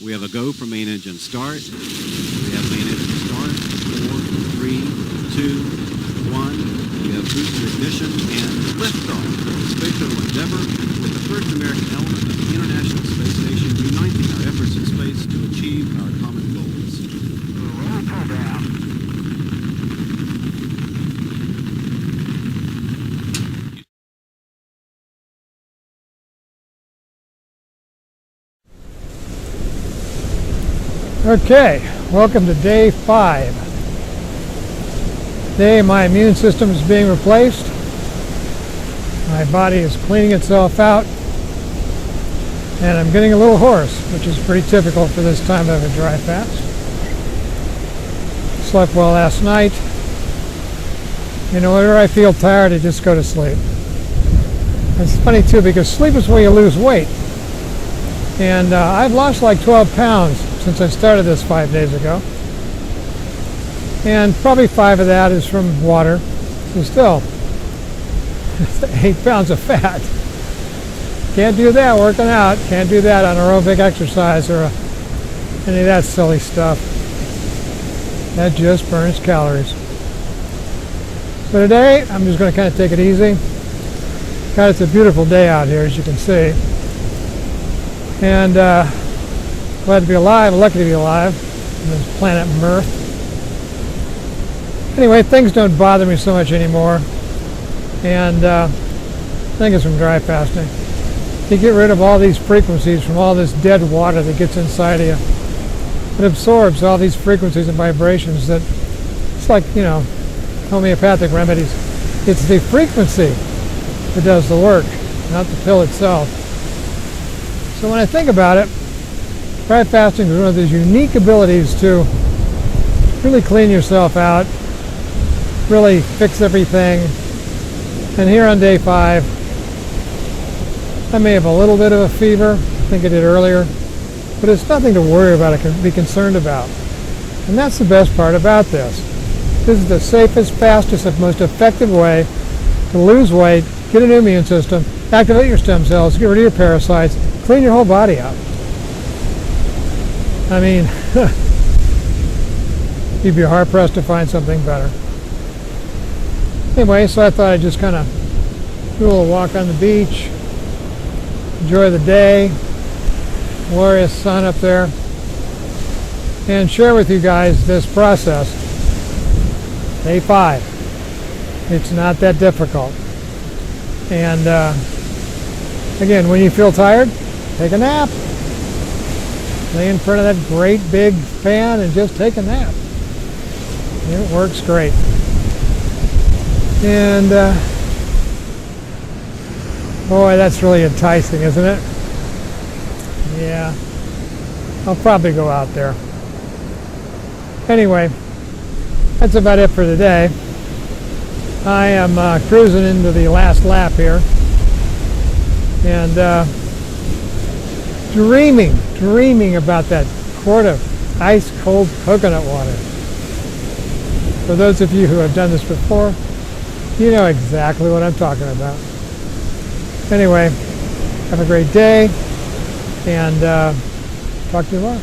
We have a go for main engine start. We have main engine start. 4, 3, 2, 1. We have booster ignition and liftoff of the Space Shuttle Endeavour with the first American element of the International Space Station uniting our efforts in space to achieve our common goals. Roll program. Okay, welcome to day 5. Today my immune system is being replaced. My body is cleaning itself out. And I'm getting a little hoarse, which is pretty typical for this time of a dry fast. Slept well last night. You know, whenever I feel tired, I just go to sleep. It's funny too, because sleep is where you lose weight. And I've lost like 12 pounds since I started this 5 days ago. And probably 5 of that is from water. So still, 8 pounds of fat. Can't do that working out. Can't do that on aerobic exercise or any of that silly stuff. That just burns calories. So today, I'm just going to kind of take it easy. God, it's a beautiful day out here, as you can see. And glad to be alive, lucky to be alive on this planet Mirth. Anyway, things don't bother me so much anymore. And I think it's from dry fasting. You get rid of all these frequencies from all this dead water that gets inside of you. It absorbs all these frequencies and vibrations that, it's like, you know, homeopathic remedies. It's the frequency that does the work, not the pill itself. So when I think about it, dry fasting is one of those unique abilities to really clean yourself out, really fix everything. And here on day 5, I may have a little bit of a fever, I think I did earlier, but it's nothing to worry about, I can be concerned about. And that's the best part about this. This is the safest, fastest, and most effective way to lose weight, get a new immune system, activate your stem cells, get rid of your parasites, clean your whole body out. I mean, you'd be hard-pressed to find something better. Anyway, so I thought I'd just kind of do a little walk on the beach, enjoy the day, glorious sun up there, and share with you guys this process. Day 5. It's not that difficult. And again, when you feel tired, take a nap. Lay in front of that great big fan and just take a nap. It works great. And boy, that's really enticing, isn't it? Yeah, I'll probably go out there. Anyway, that's about it for today. I am cruising into the last lap here. And dreaming about that quart of ice-cold coconut water. For those of you who have done this before, you know exactly what I'm talking about. Anyway, have a great day, and talk to you tomorrow.